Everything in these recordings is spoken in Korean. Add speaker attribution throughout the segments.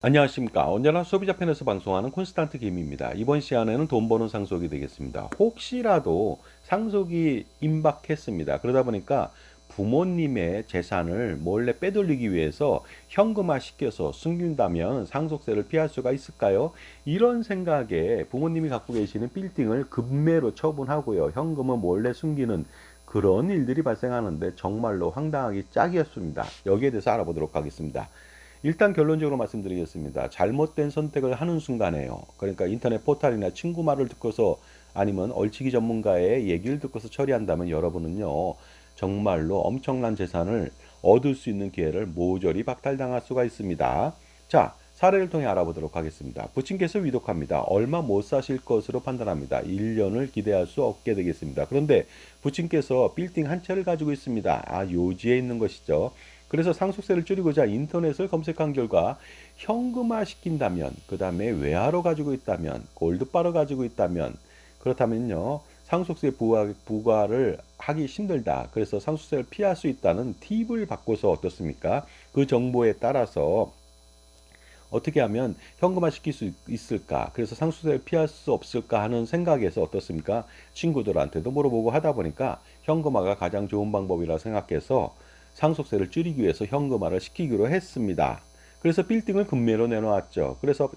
Speaker 1: 안녕하십니까. 언제나 소비자 편에서 방송하는 콘스탄트 김입니다. 이번 시간에는 돈 버는 상속이 되겠습니다. 혹시라도 상속이 임박했습니다. 그러다 보니까 부모님의 재산을 몰래 빼돌리기 위해서 현금화 시켜서 숨긴다면 상속세를 피할 수가 있을까요? 이런 생각에 부모님이 갖고 계시는 빌딩을 급매로 처분하고요. 현금을 몰래 숨기는 그런 일들이 발생하는데 정말로 황당하기 짝이었습니다. 여기에 대해서 알아보도록 하겠습니다. 일단 결론적으로 말씀드리겠습니다. 잘못된 선택을 하는 순간에요. 그러니까 인터넷 포털이나 친구 말을 듣고서 아니면 얼치기 전문가의 얘기를 듣고서 처리한다면 여러분은요, 정말로 엄청난 재산을 얻을 수 있는 기회를 모조리 박탈당할 수가 있습니다. 자, 사례를 통해 알아보도록 하겠습니다. 부친께서 위독합니다. 얼마 못 사실 것으로 판단합니다. 1년을 기대할 수 없게 되겠습니다. 그런데 부친께서 빌딩 한 채를 가지고 있습니다. 요지에 있는 것이죠. 그래서 상속세를 줄이고자 인터넷을 검색한 결과 현금화 시킨다면, 그 다음에 외화로 가지고 있다면, 골드바로 가지고 있다면, 그렇다면요, 상속세 부과를 하기 힘들다. 그래서 상속세를 피할 수 있다는 팁을 받고서 어떻습니까? 그 정보에 따라서 어떻게 하면 현금화 시킬 수 있을까? 그래서 상속세를 피할 수 없을까 하는 생각에서 어떻습니까? 친구들한테도 물어보고 하다 보니까 현금화가 가장 좋은 방법이라 생각해서 상속세를 줄이기 위해서 현금화를 시키기로 했습니다. 그래서 빌딩을 금매로 내놓았죠. 그래서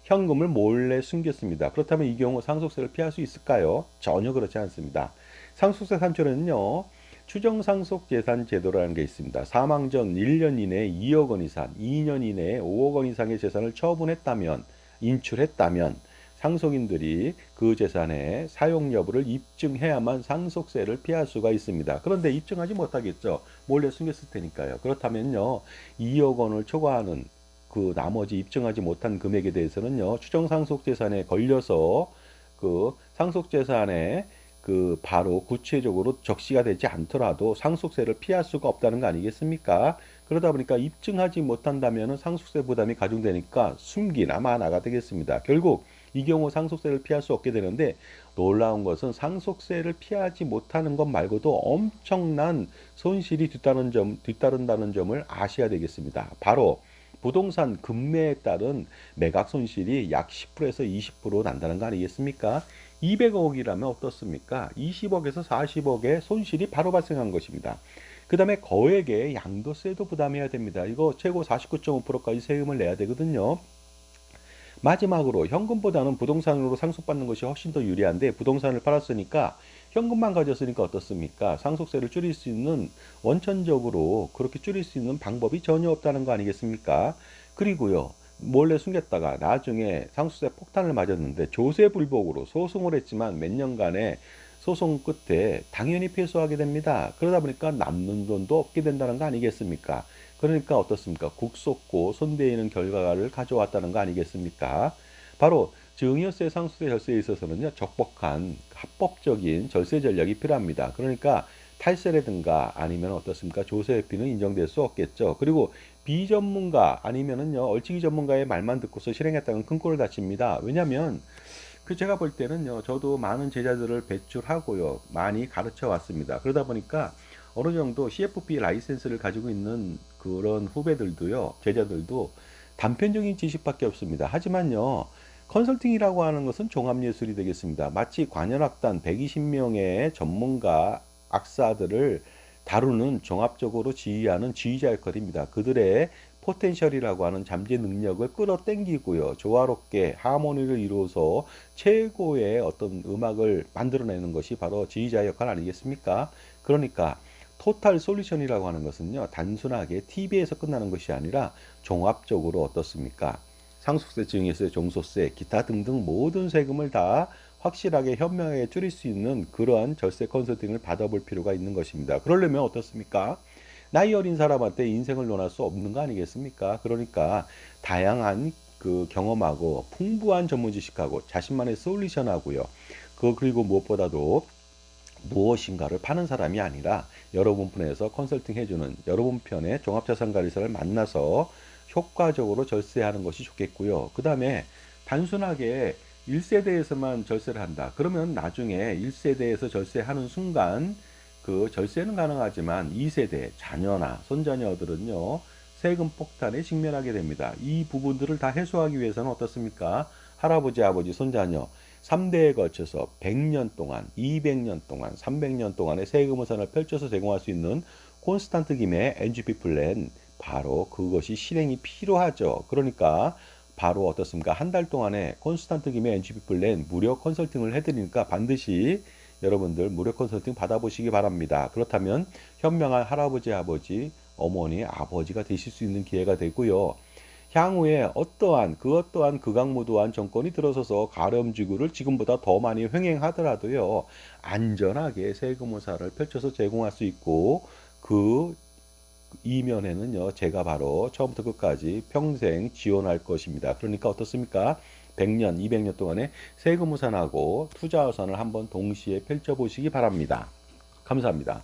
Speaker 1: 현금을 몰래 숨겼습니다. 그렇다면 이 경우 상속세를 피할 수 있을까요? 전혀 그렇지 않습니다. 상속세 산출에는요, 추정상속재산 제도라는 게 있습니다. 사망 전 1년 이내에 2억 원 이상, 2년 이내에 5억 원 이상의 재산을 처분했다면, 인출했다면 상속인들이 그 재산의 사용 여부를 입증해야만 상속세를 피할 수가 있습니다. 그런데 입증하지 못하겠죠. 몰래 숨겼을 테니까요. 그렇다면요, 2억 원을 초과하는 그 나머지 입증하지 못한 금액에 대해서는요, 추정상속재산에 걸려서 그 상속재산에 그 바로 구체적으로 적시가 되지 않더라도 상속세를 피할 수가 없다는 거 아니겠습니까? 그러다 보니까 입증하지 못한다면 상속세 부담이 가중되니까 숨기나 마나가 되겠습니다. 결국 이 경우 상속세를 피할 수 없게 되는데, 놀라운 것은 상속세를 피하지 못하는 것 말고도 엄청난 손실이 뒤따른다는 점을 아셔야 되겠습니다. 바로 부동산 급매에 따른 매각 손실이 약 10%에서 20% 난다는 거 아니겠습니까? 200억이라면 어떻습니까? 20억에서 40억의 손실이 바로 발생한 것입니다. 그 다음에 거액의 양도세도 부담해야 됩니다. 이거 최고 49.5%까지 세금을 내야 되거든요. 마지막으로 현금보다는 부동산으로 상속받는 것이 훨씬 더 유리한데, 부동산을 팔았으니까 현금만 가졌으니까 어떻습니까? 상속세를 줄일 수 있는, 원천적으로 그렇게 줄일 수 있는 방법이 전혀 없다는 거 아니겠습니까? 그리고요, 몰래 숨겼다가 나중에 상속세 폭탄을 맞았는데 조세불복으로 소송을 했지만 몇 년간의 소송 끝에 당연히 패소하게 됩니다. 그러다 보니까 남는 돈도 없게 된다는 거 아니겠습니까? 그러니까 어떻습니까? 국속고 손대이는 결과를 가져왔다는 거 아니겠습니까? 바로 증여세, 상속세, 절세에 있어서는요, 적법한 합법적인 절세 전략이 필요합니다. 그러니까 탈세라든가 아니면 어떻습니까? 조세회피는 인정될 수 없겠죠. 그리고 비전문가 아니면은요, 얼치기 전문가의 말만 듣고서 실행했다는 큰 꼴을 다칩니다. 왜냐하면 제가 볼 때는요, 저도 많은 제자들을 배출하고요, 많이 가르쳐 왔습니다. 그러다 보니까 어느 정도 CFP 라이센스를 가지고 있는 그런 후배들도요, 제자들도 단편적인 지식밖에 없습니다. 하지만요, 컨설팅이라고 하는 것은 종합예술이 되겠습니다. 마치 관현악단 120명의 전문가 악사들을 다루는, 종합적으로 지휘하는 지휘자 역할입니다. 그들의 포텐셜이라고 하는 잠재 능력을 끌어당기고요, 조화롭게 하모니를 이루어서 최고의 어떤 음악을 만들어내는 것이 바로 지휘자의 역할 아니겠습니까? 그러니까 토탈 솔루션이라고 하는 것은요, 단순하게 TV에서 끝나는 것이 아니라 종합적으로 어떻습니까? 상속세, 증여세, 종소세, 기타 등등 모든 세금을 다 확실하게 현명하게 줄일 수 있는 그러한 절세 컨설팅을 받아볼 필요가 있는 것입니다. 그러려면 어떻습니까? 나이 어린 사람한테 인생을 논할 수 없는 거 아니겠습니까? 그러니까 다양한 그 경험하고 풍부한 전문 지식하고 자신만의 솔루션하고요. 그리고 무엇보다도 무엇인가를 파는 사람이 아니라 여러분 편에서 컨설팅 해주는 여러분 편의 종합자산관리사를 만나서 효과적으로 절세하는 것이 좋겠고요. 그 다음에 단순하게 1세대에서만 절세를 한다. 그러면 나중에 1세대에서 절세하는 순간 그 절세는 가능하지만 2세대 자녀나 손자녀들은요, 세금 폭탄에 직면하게 됩니다. 이 부분들을 다 해소하기 위해서는 어떻습니까? 할아버지, 아버지, 손자녀 3대에 걸쳐서 100년 동안, 200년 동안, 300년 동안의 세금 우산을 펼쳐서 제공할 수 있는 콘스탄트 김의 NGP 플랜, 바로 그것이 실행이 필요하죠. 그러니까 바로 어떻습니까? 한 달 동안에 콘스탄트 김의 NGP 플랜 무료 컨설팅을 해드리니까 반드시 여러분들 무료 컨설팅 받아보시기 바랍니다. 그렇다면 현명한 할아버지, 아버지, 어머니, 아버지가 되실 수 있는 기회가 되고요. 향후에 어떠한 그것 또한 극악무도한 정권이 들어서서 가렴지구를 지금보다 더 많이 횡행하더라도요, 안전하게 세금호사를 펼쳐서 제공할 수 있고, 그 이면에는요, 제가 바로 처음부터 끝까지 평생 지원할 것입니다. 그러니까 어떻습니까? 100년, 200년 동안에 세금 우산하고 투자 우산을 한번 동시에 펼쳐보시기 바랍니다. 감사합니다.